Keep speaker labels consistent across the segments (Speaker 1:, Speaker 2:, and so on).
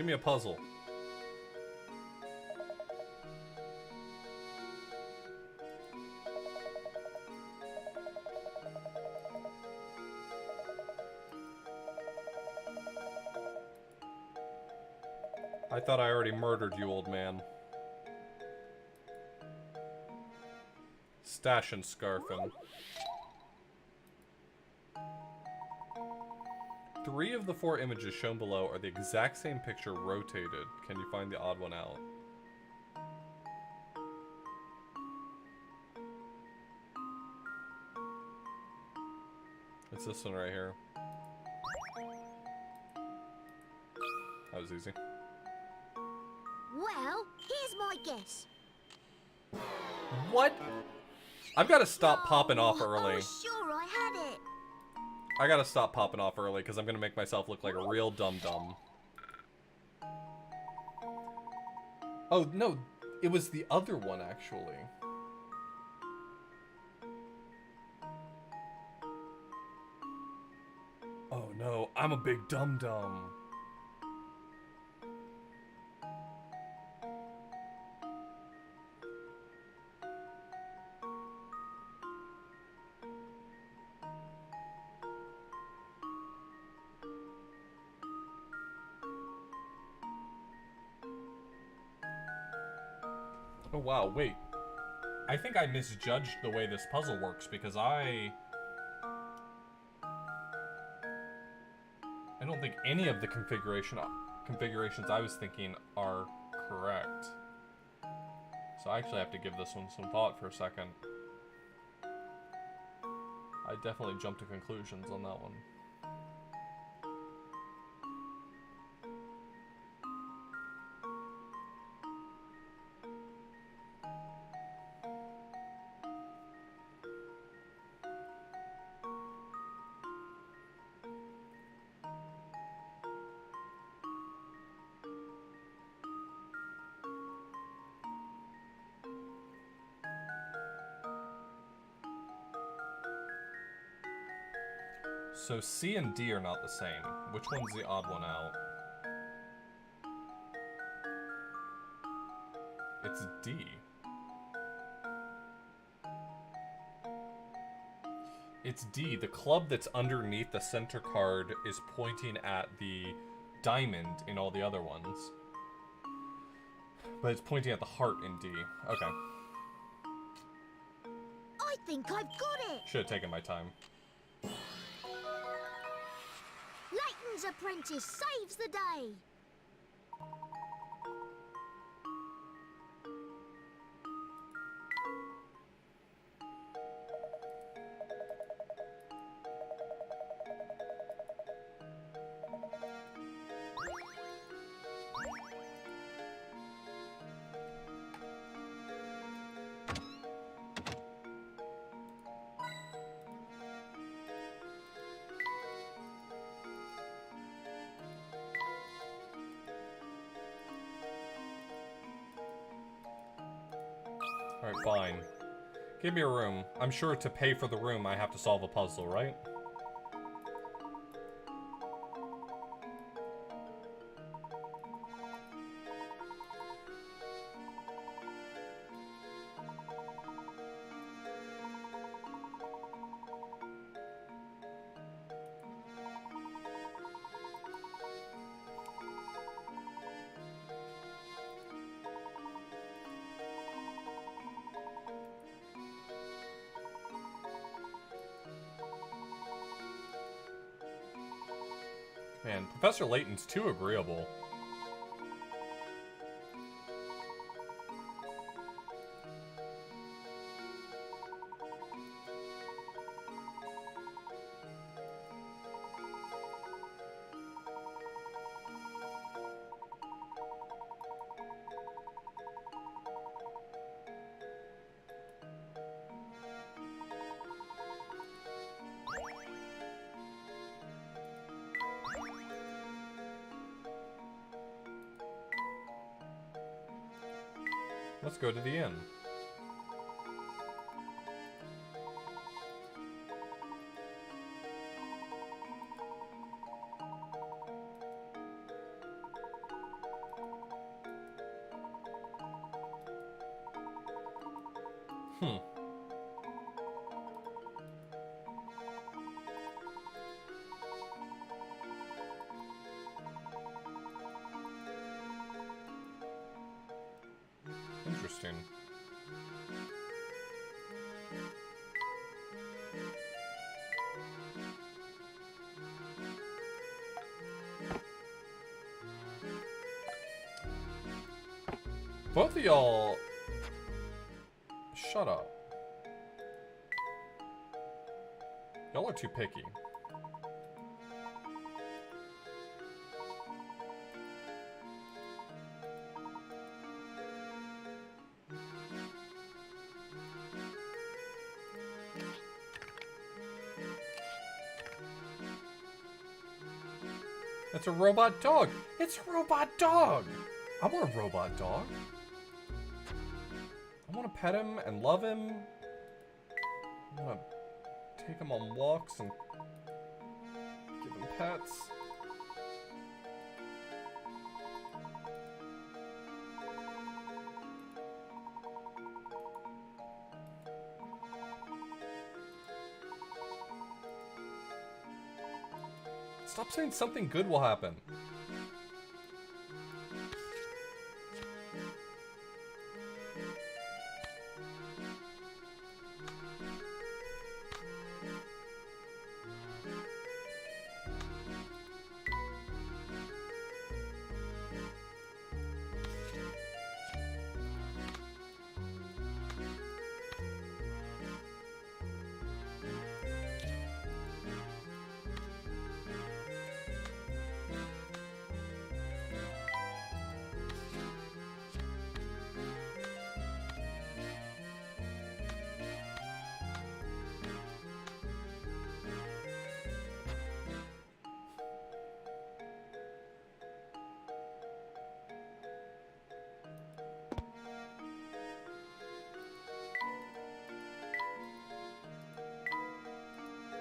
Speaker 1: Give me a puzzle. I thought I already murdered you, old man. Stash and scarfing. 3 of the 4 images shown below are the exact same picture rotated. Can you find the odd one out? It's this one right here. That was easy.
Speaker 2: Well, here's my guess.
Speaker 1: What? I've got to stop popping off early.
Speaker 2: I was sure I had it.
Speaker 1: I gotta stop popping off early because I'm gonna make myself look like a real dum-dum. Oh, no. It was the other one, actually. Oh, no. I'm a big dum-dum. Oh, wow, wait. I think I misjudged the way this puzzle works because I don't think any of the configurations I was thinking are correct. So I actually have to give this one some thought for a second. I definitely jumped to conclusions on that one. So C and D are not the same. Which one's the odd one out? It's D. It's D. The club that's underneath the center card is pointing at the diamond in all the other ones. But it's pointing at the heart in D. Okay.
Speaker 2: I think I've got it.
Speaker 1: Should have taken my time.
Speaker 2: Layton's apprentice saves the day.
Speaker 1: Alright, fine. Give me a room. I'm sure to pay for the room I have to solve a puzzle, right? Man, Professor Layton's too agreeable. Let's go to the inn. Hmm. Interesting. Both of y'all... Shut up. Y'all are too picky. It's a robot dog. It's a robot dog. I want a robot dog. I want to pet him and love him. I want to take him on walks and give him pets. Stop saying something good will happen.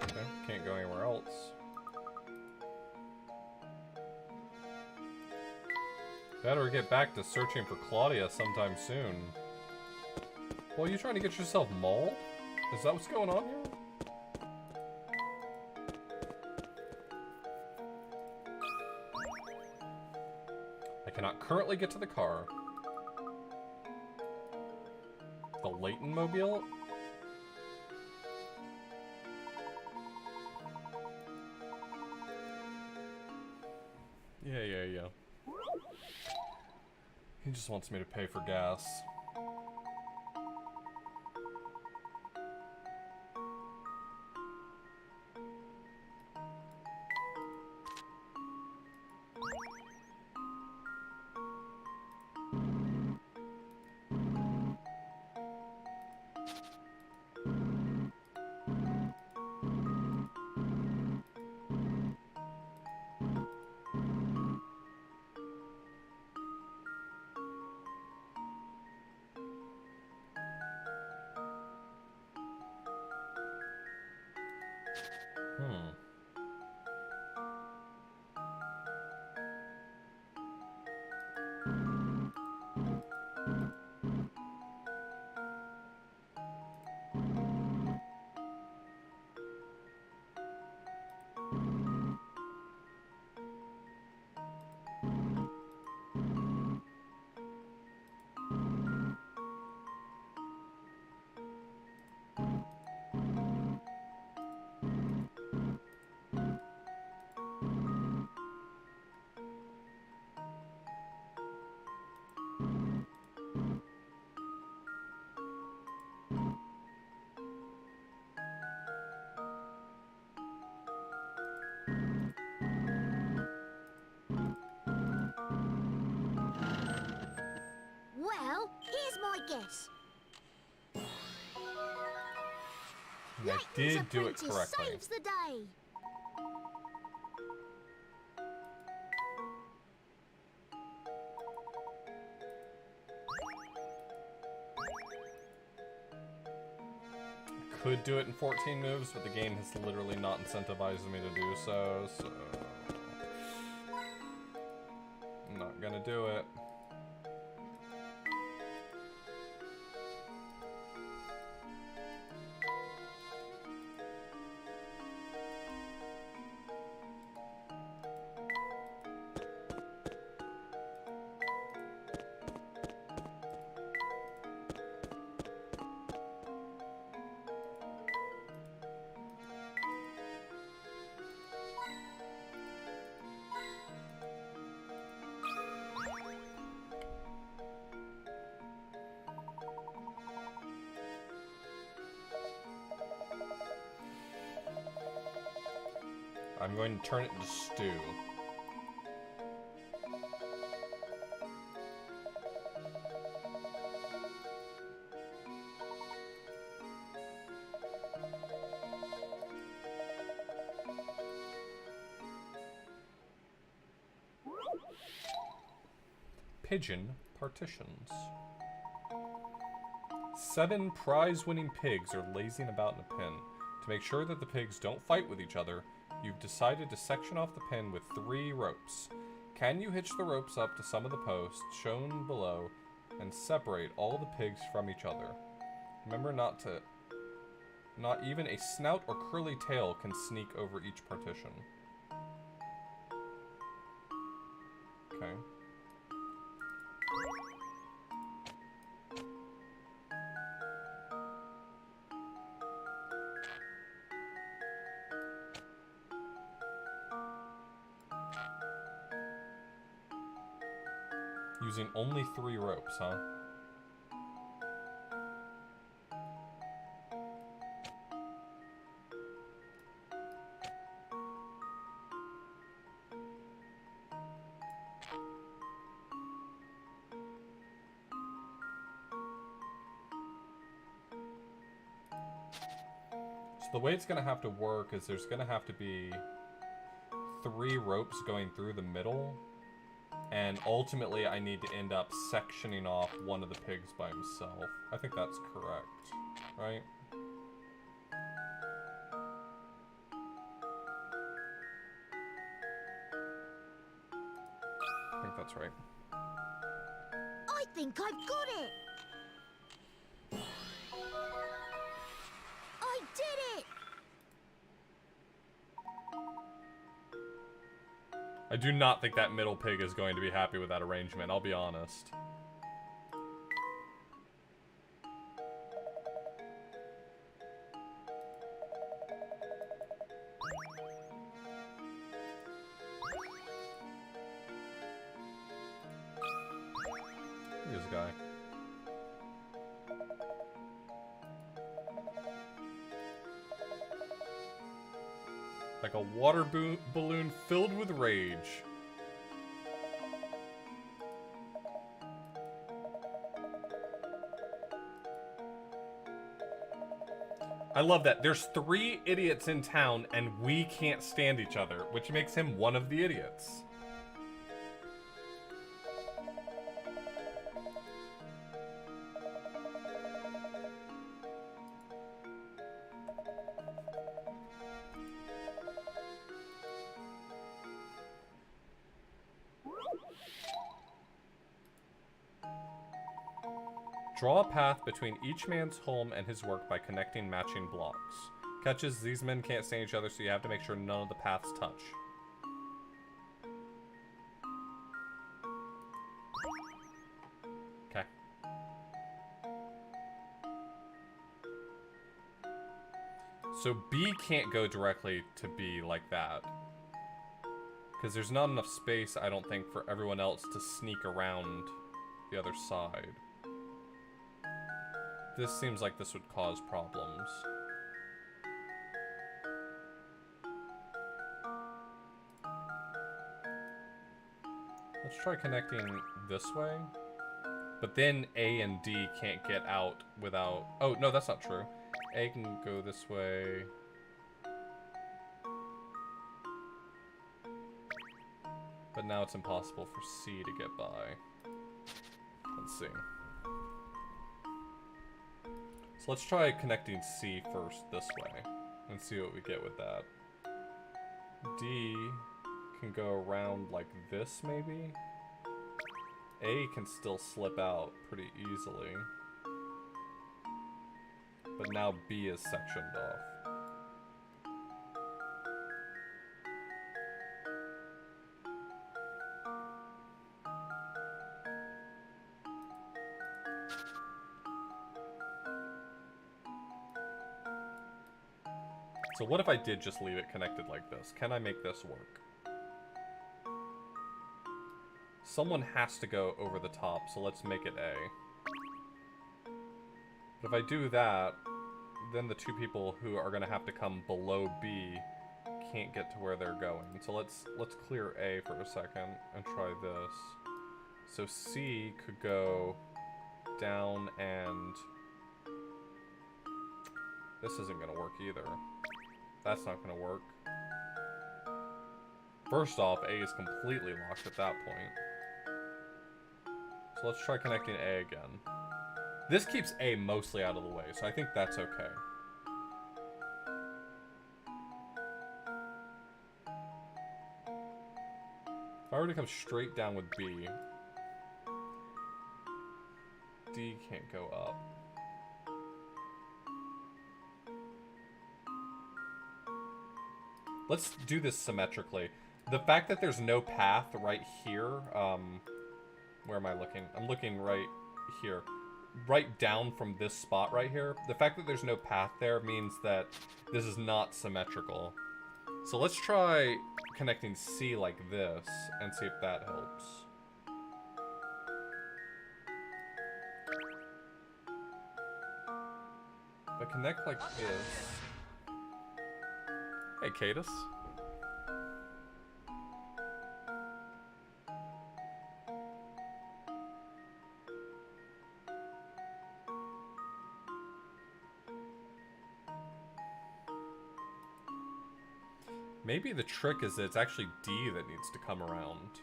Speaker 1: Okay, can't go anywhere else. Better get back to searching for Claudia sometime soon. Well, you trying to get yourself mauled? Is that what's going on here? I cannot currently get to the car. The Layton mobile? Yeah. He just wants me to pay for gas.
Speaker 2: Well, here's my guess.
Speaker 1: And I did do it correctly.
Speaker 2: Saves the day.
Speaker 1: Could do it in 14 moves, but the game has literally not incentivized me to do so, so... I'm not gonna do it. I'm going to turn it into stew. Pigeon partitions. 7 prize-winning pigs are lazing about in a pen. To make sure that the pigs don't fight with each other, you've decided to section off the pen with 3 ropes. Can you hitch the ropes up to some of the posts shown below and separate all the pigs from each other? Remember not even a snout or curly tail can sneak over each partition. Okay. Using only 3 ropes, huh? So the way it's going to have to work is there's going to have to be 3 ropes going through the middle. And ultimately, I need to end up sectioning off one of the pigs by himself. I think that's correct, right? I think that's right.
Speaker 2: I think I've got it! I did it!
Speaker 1: I do not think that middle pig is going to be happy with that arrangement, I'll be honest. Look at this guy. Like a water balloon filled with rage. I love that. There's 3 idiots in town and we can't stand each other, which makes him one of the idiots. Draw a path between each man's home and his work by connecting matching blocks. Catches, these men can't stand each other, so you have to make sure none of the paths touch. Okay. So B can't go directly to B like that. Because there's not enough space, I don't think, for everyone else to sneak around the other side. This seems like this would cause problems. Let's try connecting this way. But then A and D can't get out without... Oh, no, that's not true. A can go this way. But now it's impossible for C to get by. Let's see. So let's try connecting C first this way, and see what we get with that. D can go around like this, maybe? A can still slip out pretty easily. But now B is sectioned off. So what if I did just leave it connected like this? Can I make this work? Someone has to go over the top, so let's make it A. But if I do that, then the 2 people who are going to have to come below B can't get to where they're going. So let's clear A for a second and try this. So C could go down, and this isn't gonna work either. That's not gonna work. First off, A is completely locked at that point. So let's try connecting A again. This keeps A mostly out of the way, so I think that's okay. If I were to come straight down with B, D can't go up. Let's do this symmetrically. The fact that there's no path right here, where am I looking? I'm looking right here. Right down from this spot right here. The fact that there's no path there means that this is not symmetrical. So let's try connecting C like this and see if that helps. If I connect like this. Hey, Cadus. Maybe the trick is that it's actually D that needs to come around.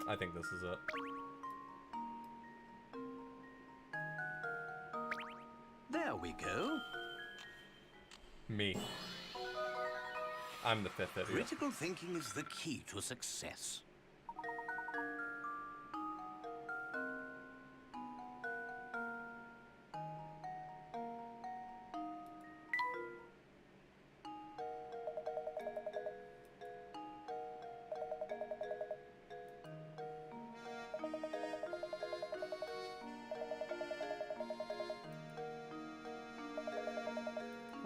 Speaker 1: I think this is it.
Speaker 3: There we go.
Speaker 1: Me. I'm the fifth idiot.
Speaker 3: Critical thinking is the key to success.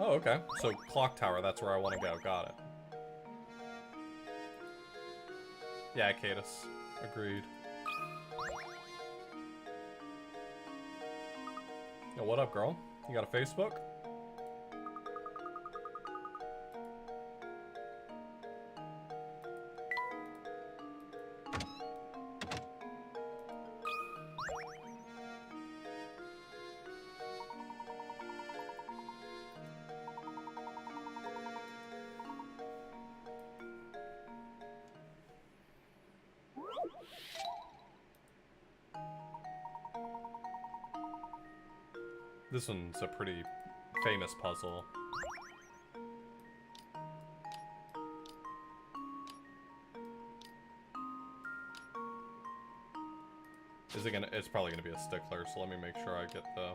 Speaker 1: Oh, okay. So, clock tower, that's where I want to go. Got it. Yeah, Cadus. Agreed. Yo, what up, girl? You got a Facebook? This one's a pretty famous puzzle. Is it gonna? It's probably gonna be a stickler, so let me make sure I get the...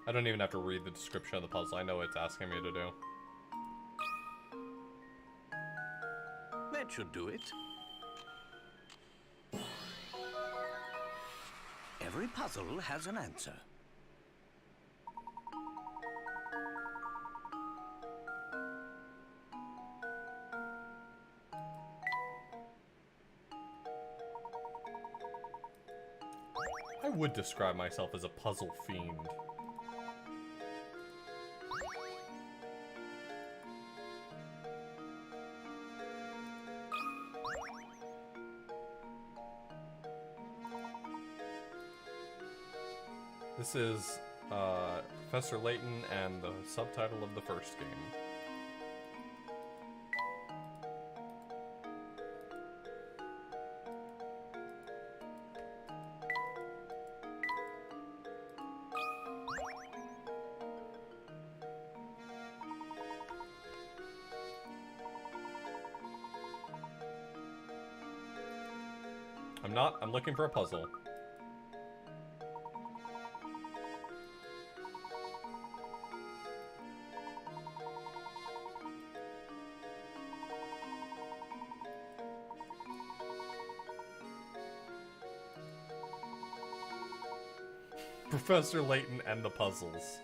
Speaker 1: I don't even have to read the description of the puzzle. I know what it's asking me to do.
Speaker 3: That should do it. Every puzzle has an answer.
Speaker 1: I would describe myself as a puzzle fiend. This is Professor Layton and the subtitle of the first game. I'm looking for a puzzle. Professor Layton and the puzzles.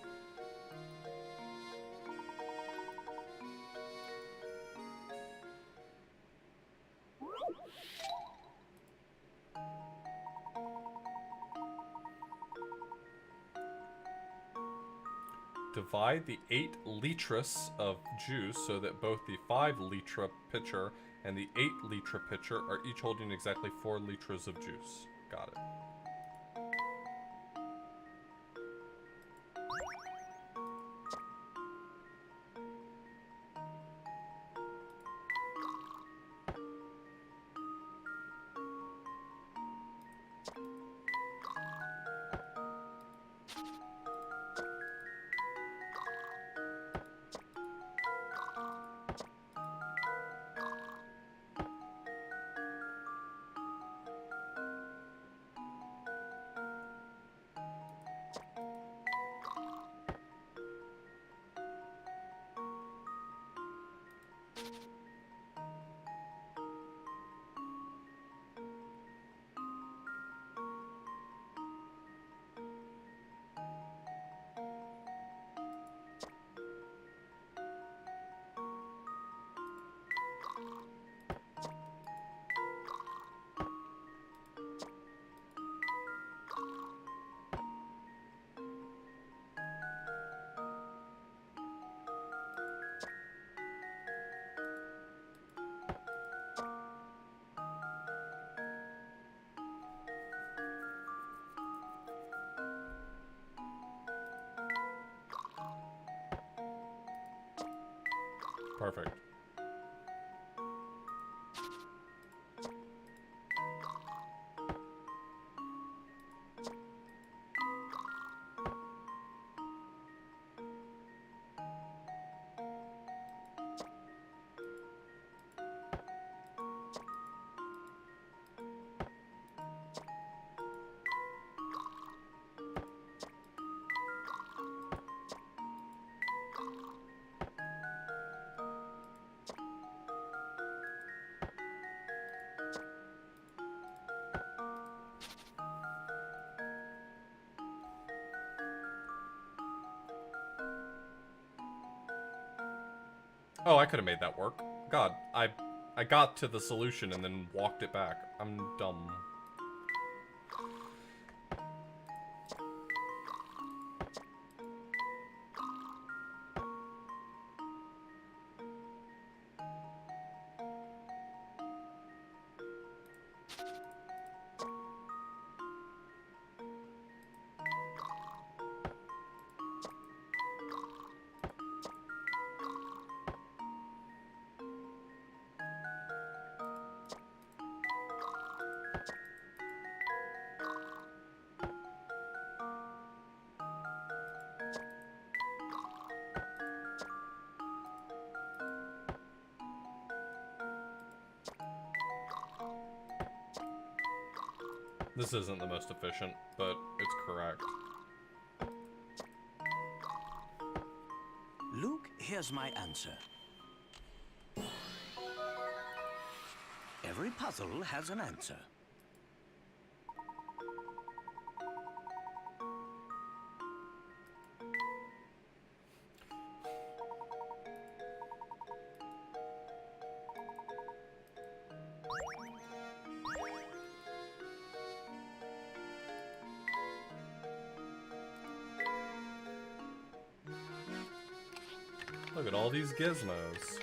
Speaker 1: Divide the 8 liters of juice so that both the 5 liter pitcher and the 8 liter pitcher are each holding exactly 4 liters of juice. Got it. Perfect. Oh, I could have made that work. God, I got to the solution and then walked it back. I'm dumb. This isn't the most efficient, but it's correct.
Speaker 3: Luke, here's my answer. Every puzzle has an answer.
Speaker 1: Look at all these gizmos.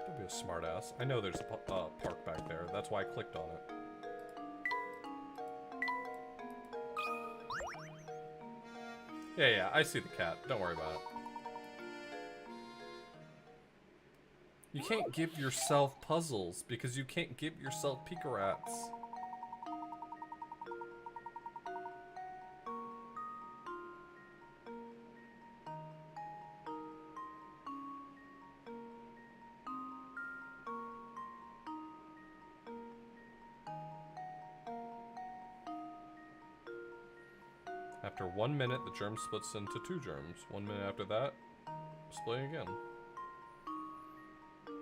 Speaker 1: Don't be a smartass. I know there's a park back there. That's why I clicked on it. Yeah, I see the cat. Don't worry about it. You can't give yourself puzzles because you can't give yourself Pika Rats. After 1 minute, the germ splits into 2 germs. 1 minute after that, splitting again.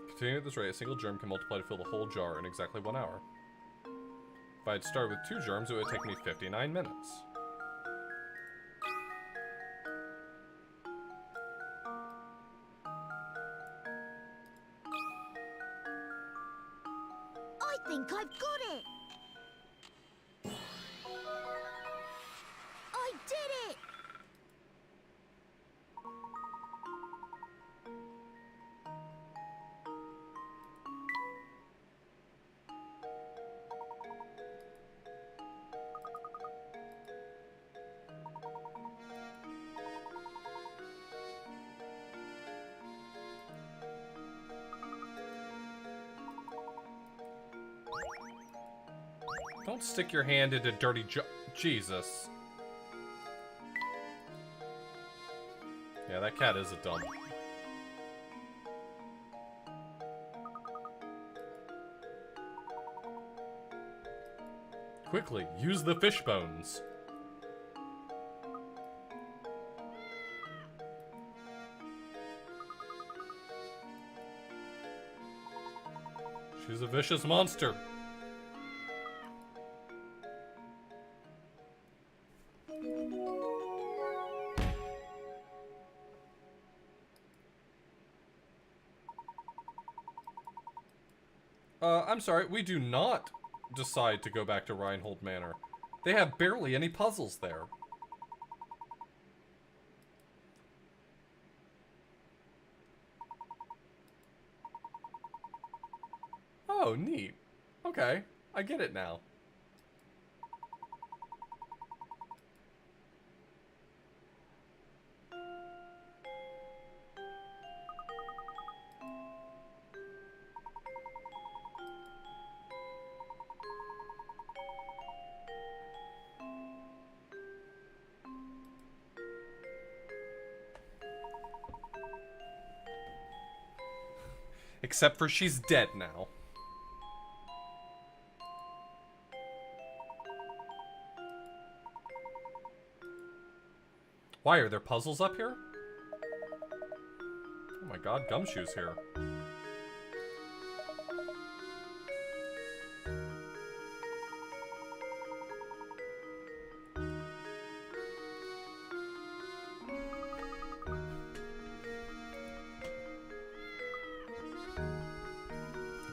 Speaker 1: Continuing at this rate, a single germ can multiply to fill the whole jar in exactly 1 hour. If I had started with 2 germs, it would take me 59 minutes.
Speaker 2: I think I've got it. I did it.
Speaker 1: Don't stick your hand into dirty Jesus. Yeah, that cat is a dump. Quickly, use the fish bones. She's a vicious monster. I'm sorry, we do not decide to go back to Reinhold Manor. They have barely any puzzles there. Oh, neat. Okay, I get it now. Except for she's dead now. Why, are there puzzles up here? Oh my god, Gumshoe's here.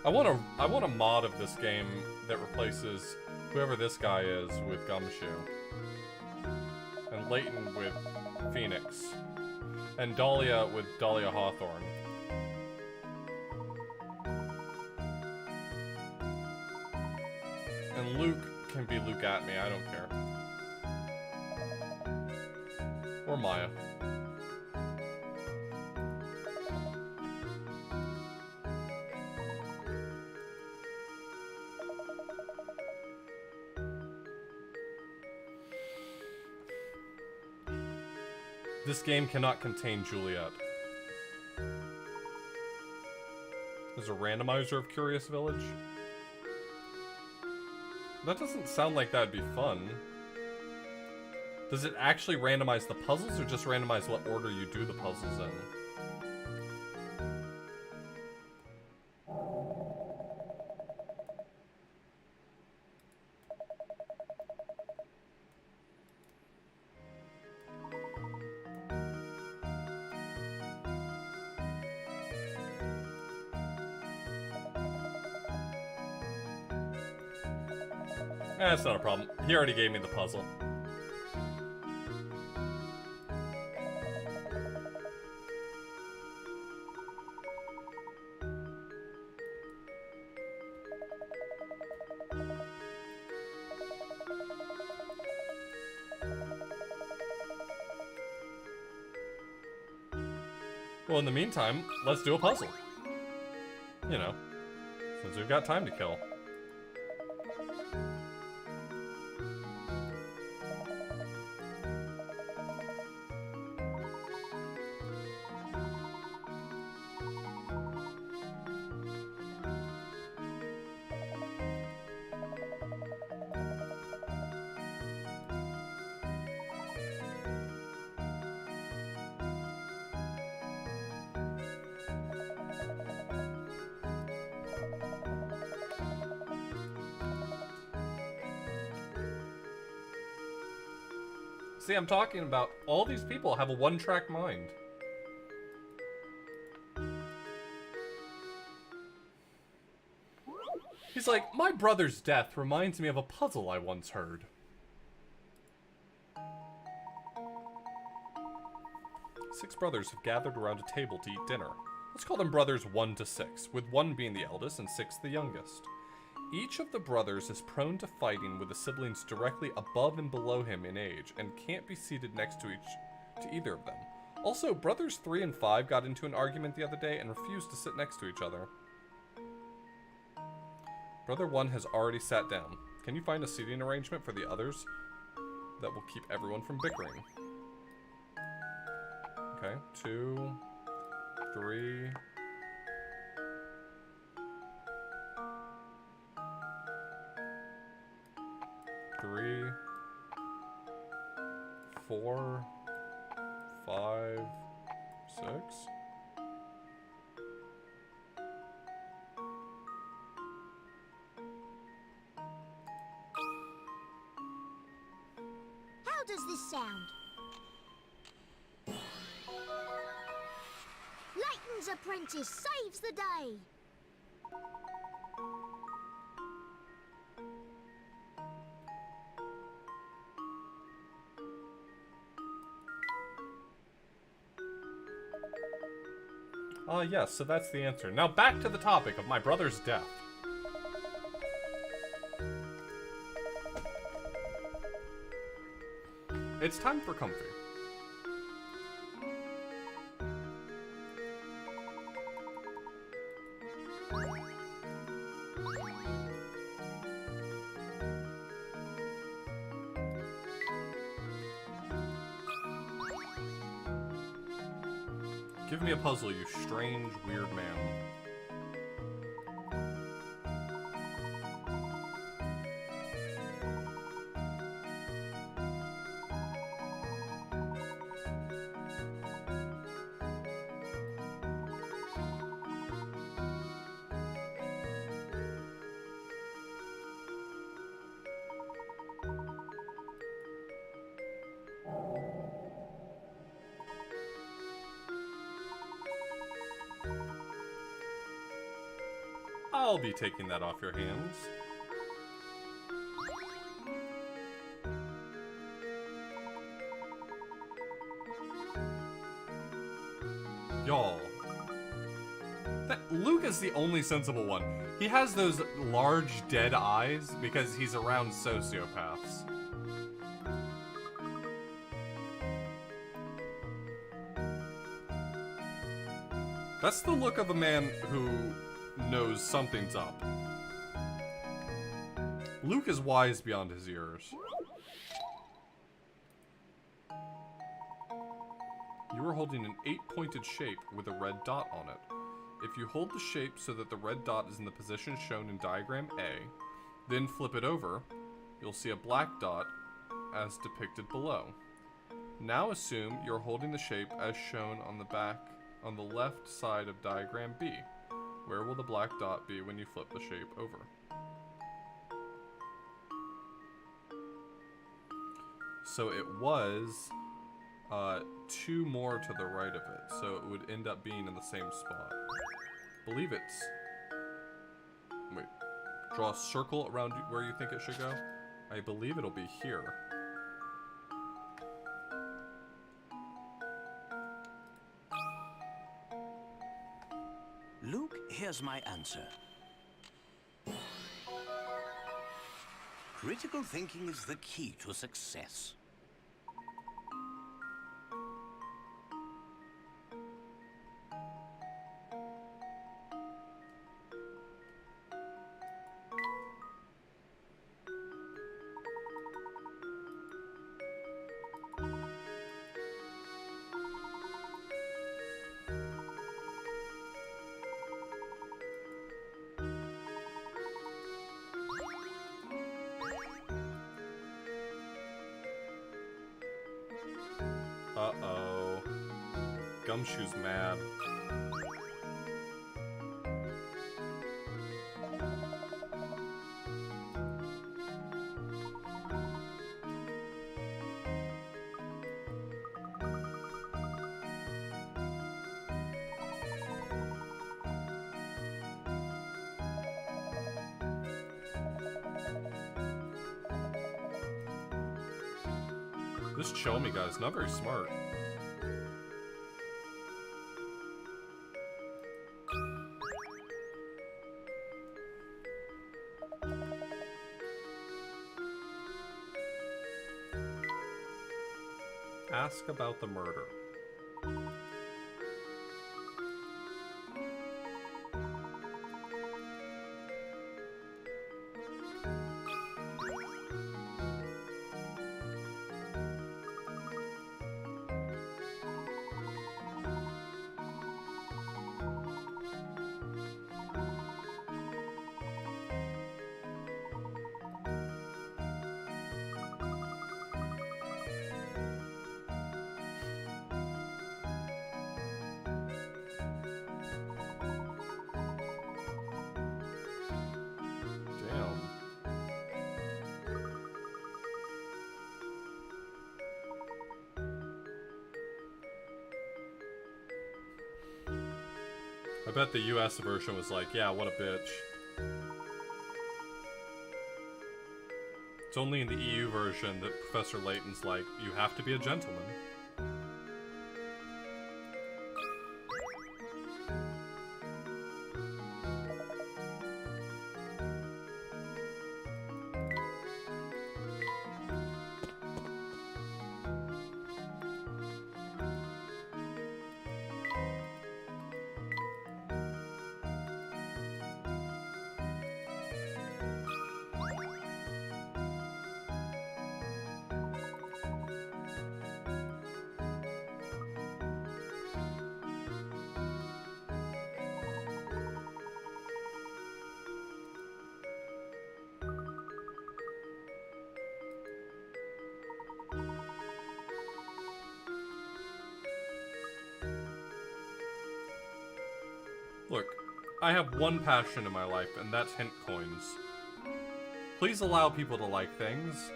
Speaker 1: I want a mod of this game that replaces whoever this guy is with Gumshoe. And Layton with Phoenix. And Dahlia with Dahlia Hawthorne. And Luke can be Luke at me, I don't care. Or Maya. This game cannot contain Juliet. There's a randomizer of Curious Village? That doesn't sound like that'd be fun. Does it actually randomize the puzzles or just randomize what order you do the puzzles in? That's not a problem. He already gave me the puzzle. Well, in the meantime, let's do a puzzle. You know, since we've got time to kill. See, I'm talking about all these people have a one-track mind. He's like, my brother's death reminds me of a puzzle I once heard. Six brothers have gathered around a table to eat dinner. Let's call them brothers 1 to 6, with 1 being the eldest and 6 the youngest. Each of the brothers is prone to fighting with the siblings directly above and below him in age, and can't be seated next to either of them. Also, brothers 3 and 5 got into an argument the other day and refused to sit next to each other. Brother 1 has already sat down. Can you find a seating arrangement for the others that will keep everyone from bickering? Okay, 2, 3... 3, 4, 5, 6.
Speaker 2: How does this sound? Layton's apprentice saves the day.
Speaker 1: Yes, so that's the answer. Now back to the topic of my brother's death. It's time for comfy. Give me a puzzle, you strange, weird man. I'll be taking that off your hands. Y'all. Luke is the only sensible one. He has those large dead eyes because he's around sociopaths. That's the look of a man who knows something's up. Luke is wise beyond his years. You are holding an 8-pointed shape with a red dot on it. If you hold the shape so that the red dot is in the position shown in diagram A, then flip it over, you'll see a black dot as depicted below. Now assume you're holding the shape as shown on the left side of diagram B. Where will the black dot be when you flip the shape over? So it was 2 more to the right of it, so it would end up being in the same spot. Believe it's... Wait. Draw a circle around where you think it should go. I believe it'll be here.
Speaker 3: Luke, here's my answer. Critical thinking is the key to success.
Speaker 1: Uh-oh. Gumshoe's mad. This Chomi guy's not very smart. Ask about the murder. I bet the US version was like, yeah, what a bitch. It's only in the EU version that Professor Layton's like, you have to be a gentleman. Look, I have one passion in my life, and that's hint coins. Please allow people to like things.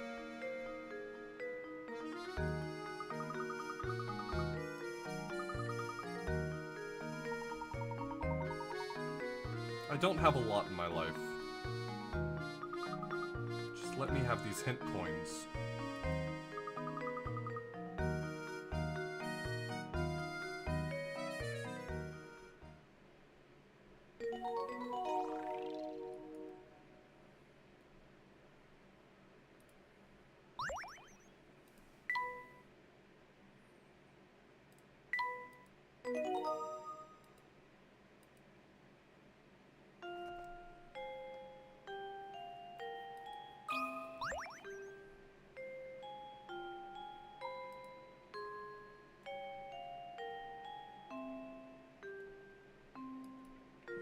Speaker 1: I don't have a lot in my life. Just let me have these hint coins.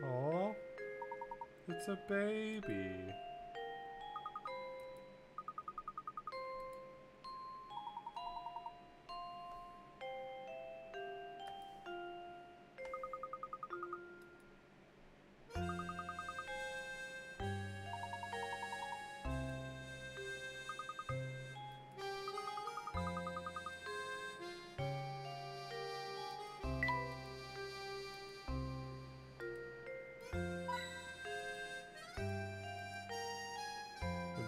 Speaker 1: Aww, it's a baby.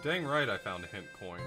Speaker 1: Dang right I found a hint coin.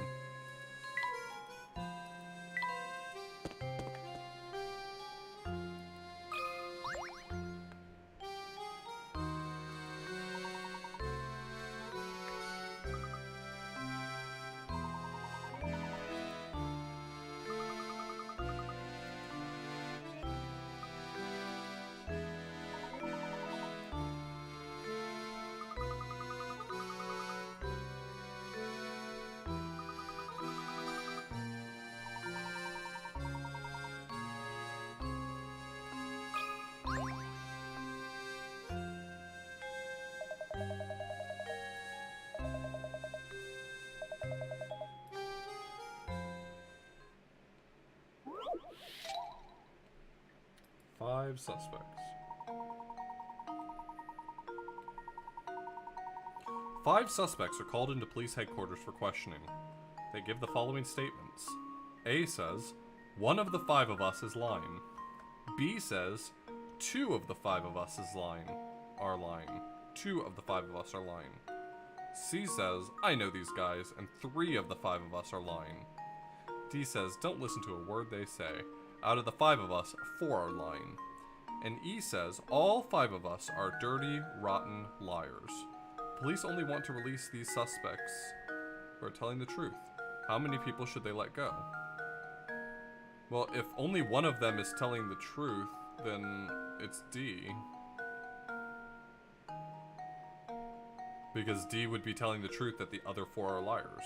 Speaker 1: 5 suspects. 5 suspects are called into police headquarters for questioning. They give the following statements. A says, 1 of the 5 of us is lying. B says, 2 of the 5 of us are lying. 2 of the 5 of us are lying. C says, I know these guys, and 3 of the 5 of us are lying. D says, don't listen to a word they say. Out of the 5 of us, 4 are lying. And E says, all 5 of us are dirty, rotten liars. Police only want to release these suspects who are telling the truth. How many people should they let go? Well, if only one of them is telling the truth, then it's D. Because D would be telling the truth that the other 4 are liars.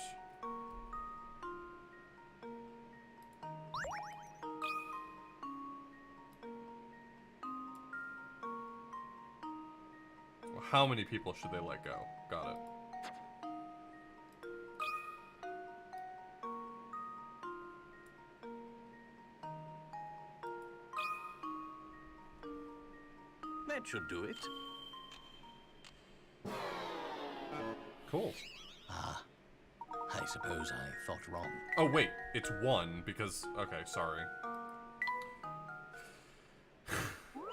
Speaker 1: Well, how many people should they let go? Got it.
Speaker 3: That should do it.
Speaker 1: Cool.
Speaker 3: Ah, I suppose I thought wrong.
Speaker 1: Oh, wait. It's 1 because... Okay, sorry.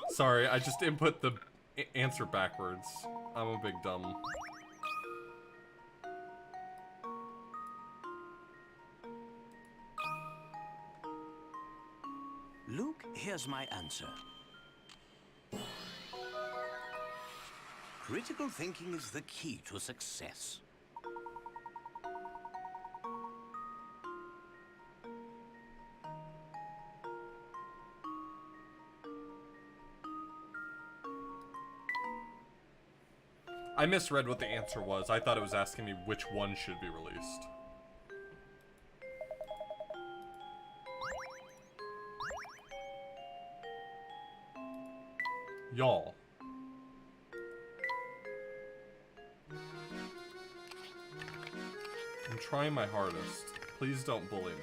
Speaker 1: Sorry, I just input the answer backwards. I'm a big dumb.
Speaker 3: Luke, here's my answer. Critical thinking is the key to success.
Speaker 1: I misread what the answer was. I thought it was asking me which one should be released. Y'all. I'm trying my hardest. Please don't bully me.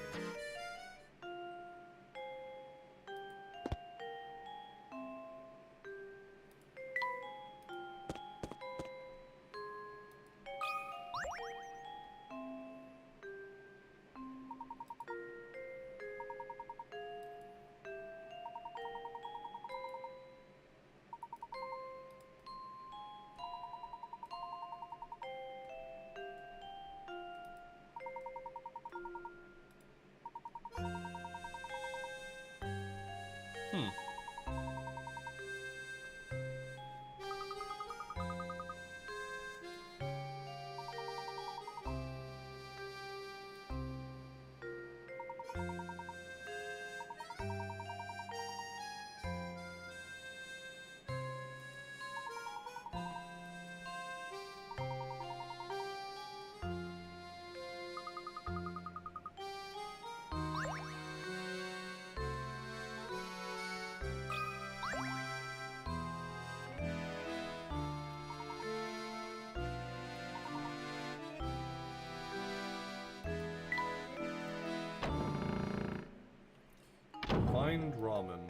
Speaker 1: Find ramen.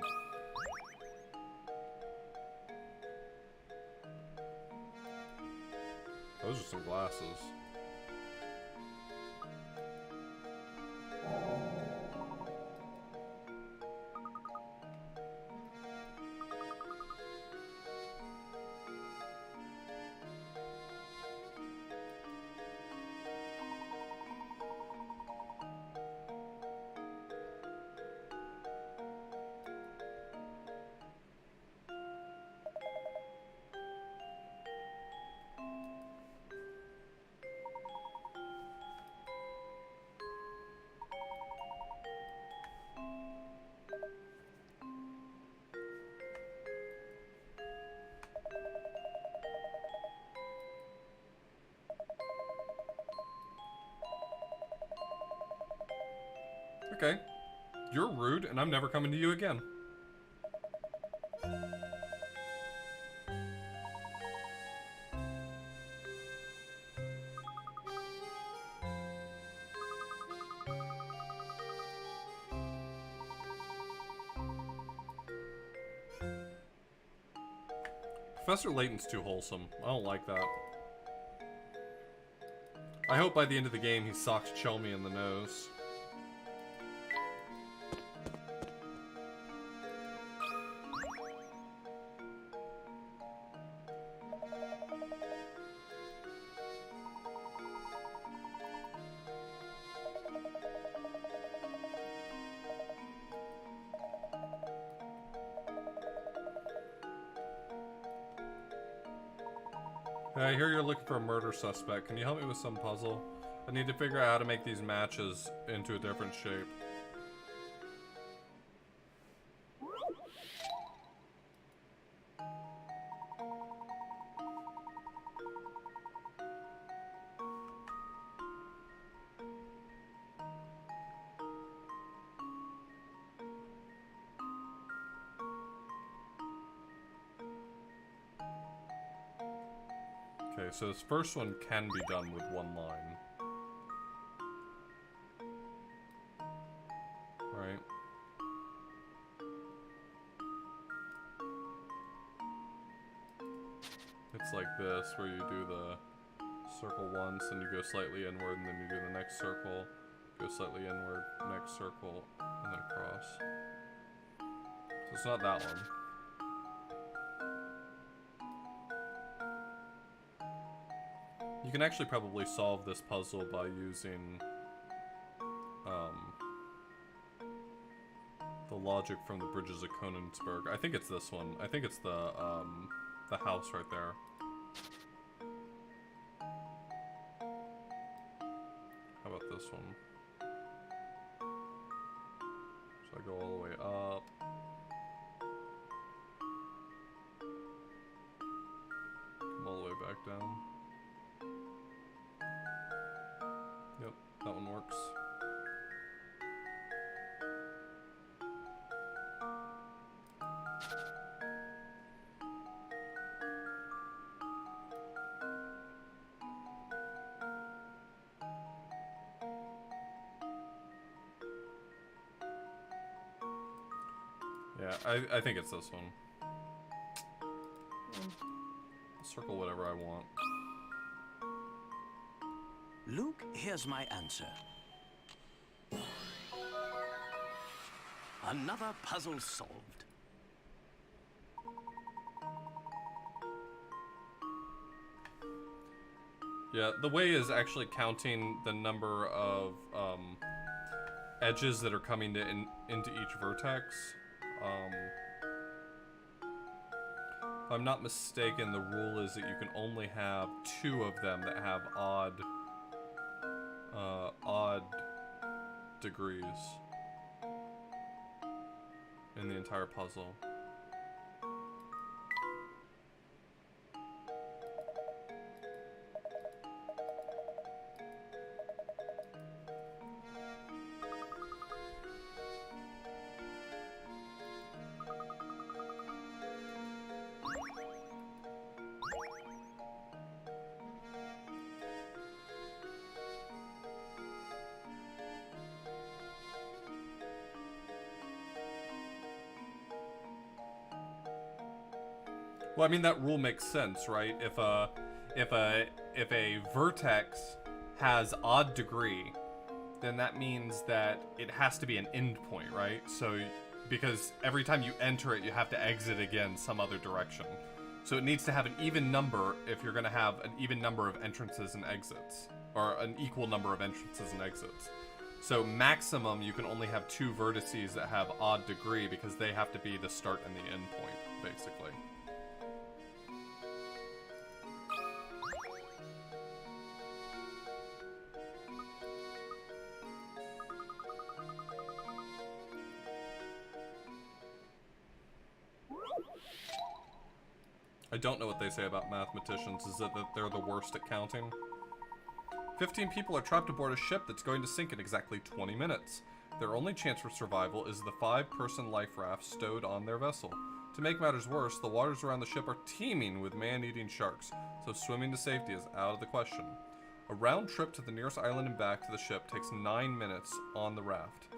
Speaker 1: Those are some glasses. Okay. You're rude, and I'm never coming to you again. Professor Layton's too wholesome. I don't like that. I hope by the end of the game he socks Chelmy in the nose. Hey, I hear you're looking for a murder suspect. Can you help me with some puzzle? I need to figure out how to make these matches into a different shape. Okay, so this first one can be done with one line. Right? It's like this, where you do the circle once, and you go slightly inward, and then you do the next circle, go slightly inward, next circle, and then across. So it's not that one. You can actually probably solve this puzzle by using the logic from the Bridges of Königsberg. I think it's this one. I think it's the house right there. How about this one? So I go all the way up. Come all the way back down. Yep, that one works. Yeah, I think it's this one. I'll circle whatever I want.
Speaker 3: Luke, here's my answer. Another puzzle solved.
Speaker 1: Yeah, the way is actually counting the number of edges that are coming to into each vertex. If I'm not mistaken, the rule is that you can only have 2 of them that have odd degrees in the entire puzzle. Well, I mean, that rule makes sense, right? If a vertex has odd degree, then that means that it has to be an endpoint, right? So, because every time you enter it, you have to exit again some other direction. So it needs to have an even number if you're going to have an even number of entrances and exits, or an equal number of entrances and exits. So maximum, you can only have 2 vertices that have odd degree because they have to be the start and the end point, basically. I don't know what they say about mathematicians. Is it that they're the worst at counting? 15 people are trapped aboard a ship that's going to sink in exactly 20 minutes. Their only chance for survival is the 5-person life raft stowed on their vessel. To make matters worse, the waters around the ship are teeming with man-eating sharks, so swimming to safety is out of the question. A round trip to the nearest island and back to the ship takes 9 minutes on the raft.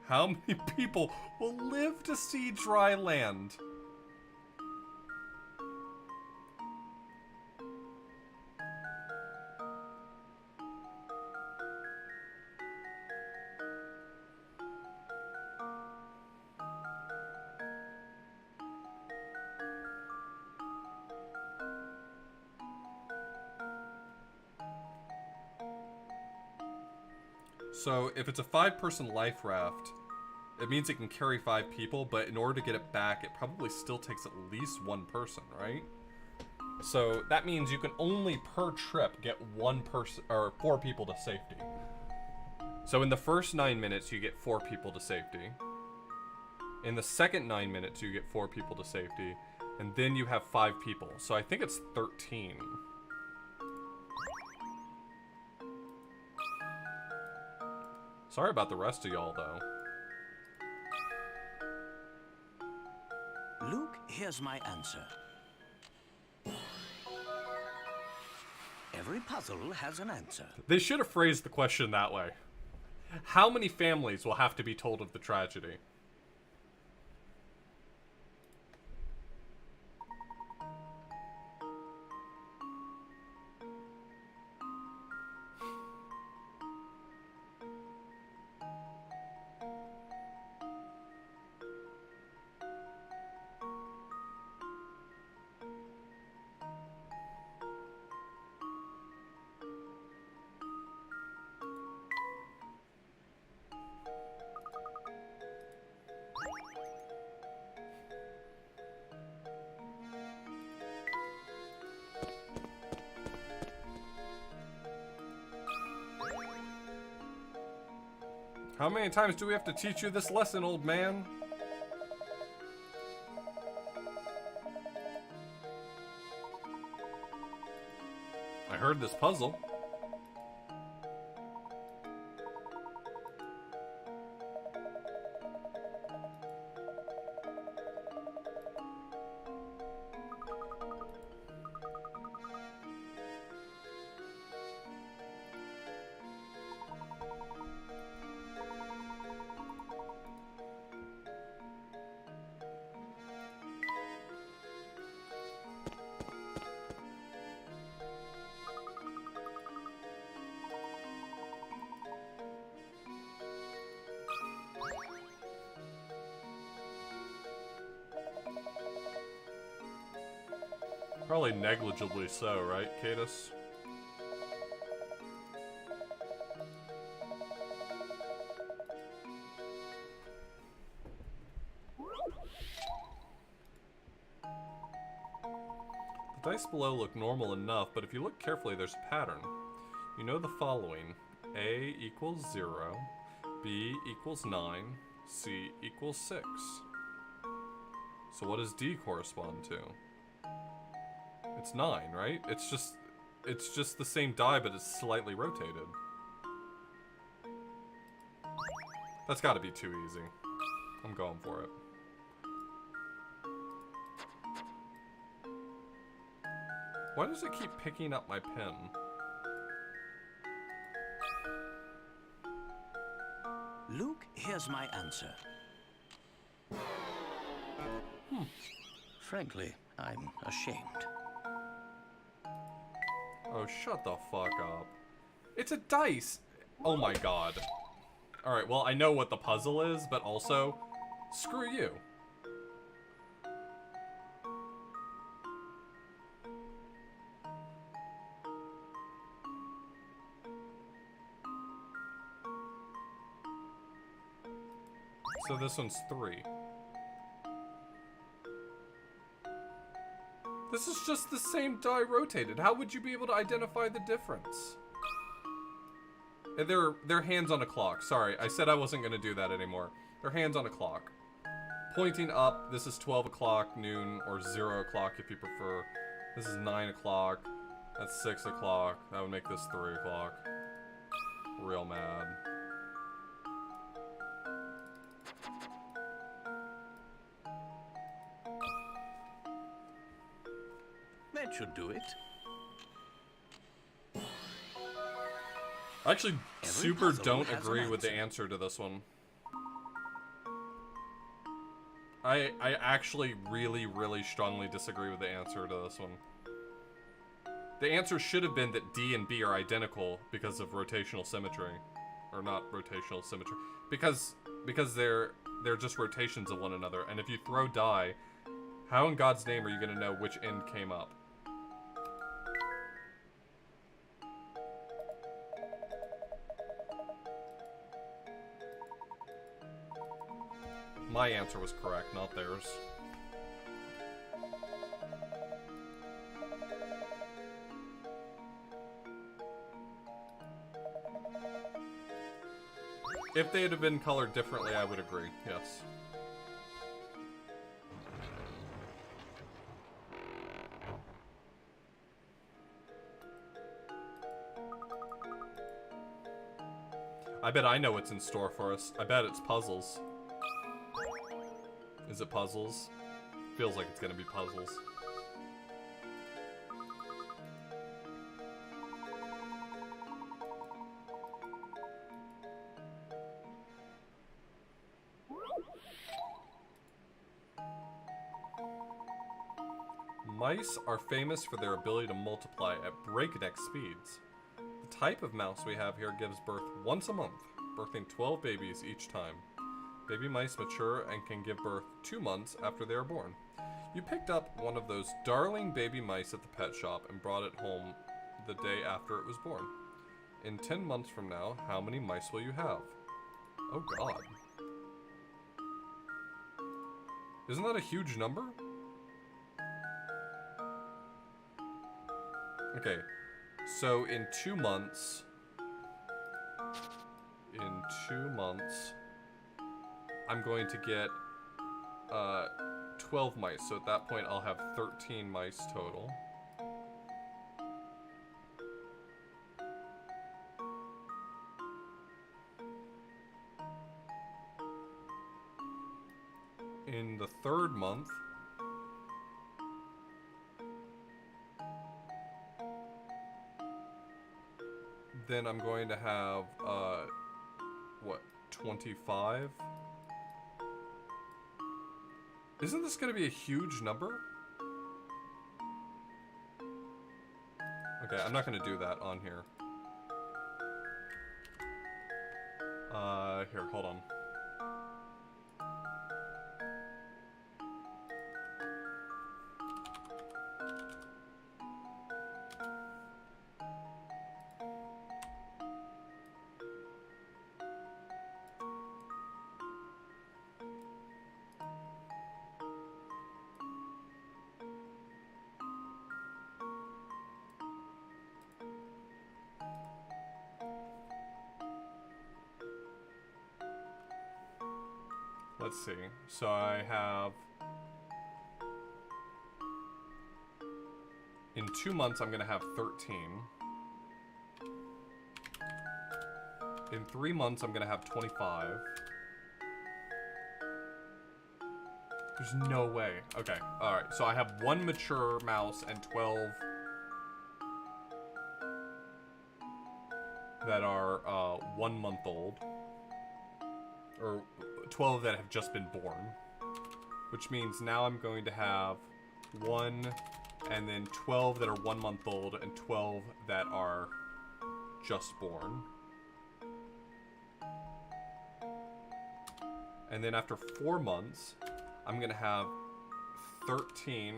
Speaker 1: How many people will live to see dry land? So if it's a 5-person life raft, it means it can carry 5 people, but in order to get it back, it probably still takes at least 1 person, right? So that means you can only per trip get 1 person or 4 people to safety. So in the first 9 minutes, you get 4 people to safety. In the second 9 minutes, you get 4 people to safety. And then you have 5 people. So I think it's 13. Sorry about the rest of y'all, though.
Speaker 3: Luke, here's my answer. Every puzzle has an answer.
Speaker 1: They should have phrased the question that way. How many families will have to be told of the tragedy? How many times do we have to teach you this lesson, old man? I heard this puzzle. Probably negligibly so, right, Cadus? The dice below look normal enough, but if you look carefully, there's a pattern. You know the following. A equals 0, B equals 9, C equals 6. So what does D correspond to? It's 9, right? It's just the same die, but it's slightly rotated. That's gotta be too easy. I'm going for it. Why does it keep picking up my pen?
Speaker 3: Luke, here's my answer. Frankly, I'm ashamed.
Speaker 1: Oh, shut the fuck up. It's a dice! Oh my god. Alright, well, I know what the puzzle is, but also, screw you. So this one's 3. This is just the same die rotated. How would you be able to identify the difference? And they're hands on a clock. Sorry, I said I wasn't going to do that anymore. They're hands on a clock. Pointing up, this is 12 o'clock, noon, or 0 o'clock if you prefer. This is 9 o'clock. That's 6 o'clock. That would make this 3 o'clock. Real mad.
Speaker 3: That should do it.
Speaker 1: I actually super
Speaker 3: puzzle
Speaker 1: don't
Speaker 3: has an
Speaker 1: agree with the
Speaker 3: answer.
Speaker 1: answer to this one. I actually really, really strongly disagree with the answer to this one. The answer should have been that D and B are identical because of rotational symmetry. Or not rotational symmetry. Because they're just rotations of one another. And if you throw die, how in God's name are you going to know which end came up? My answer was correct, not theirs. If they had been colored differently, I would agree, yes. I bet I know what's in store for us. I bet it's puzzles. Is it puzzles? Feels like it's gonna be puzzles. Mice are famous for their ability to multiply at breakneck speeds. The type of mouse we have here gives birth once a month, birthing 12 babies each time. Baby mice mature and can give birth 2 months after they are born. You picked up one of those darling baby mice at the pet shop and brought it home the day after it was born. In 10 months from now, how many mice will you have? Oh god. Isn't that a huge number? Okay, so in 2 months, 'I'm going to get 12 mice. So at that point, I'll have 13 mice total. In the 3rd month, then I'm going to have, what, 25? Isn't this going to be a huge number? Okay, I'm not going to do that on here. Here, hold on. Let's see. So I have... In 2 months, I'm going to have 13. In 3 months, I'm going to have 25. There's no way. Okay, alright. So I have 1 mature mouse and 12 that are 1 month old. Or 12 that have just been born. Which means now I'm going to have 1 and then 12 that are 1 month old and 12 that are just born. And then after 4 months, I'm going to have 13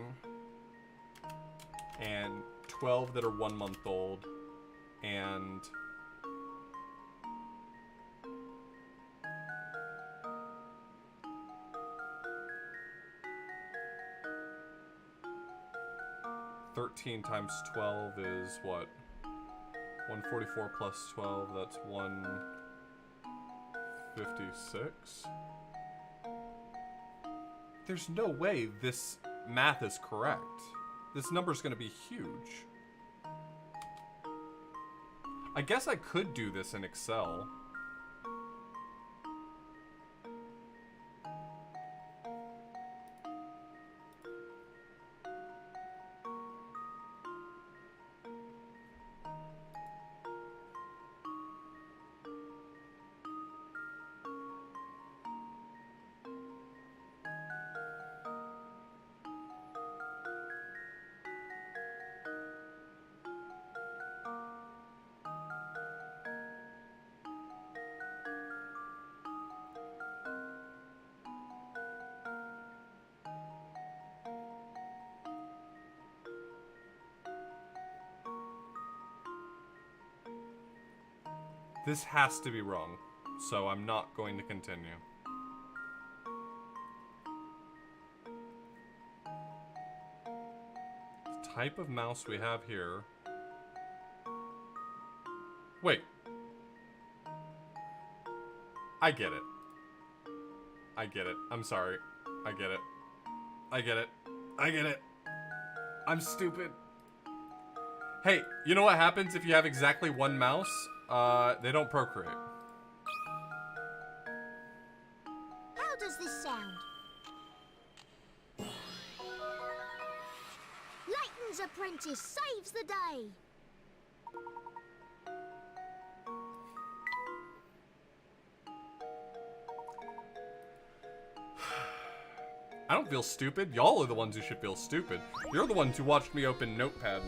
Speaker 1: and 12 that are 1 month old and 13 times 12 is what? 144 plus 12, that's 156? There's no way this math is correct. This number's gonna be huge. I guess I could do this in Excel. This has to be wrong, so I'm not going to continue. type of mouse we have here. Wait. I get it. I get it. I'm sorry. I get it. I get it. I get it. I'm stupid. Hey, you know what happens if you have exactly one mouse? They don't procreate.
Speaker 2: How does this sound? Layton's apprentice saves the day.
Speaker 1: I don't feel stupid. Y'all are the ones who should feel stupid. You're the ones who watched me open Notepad.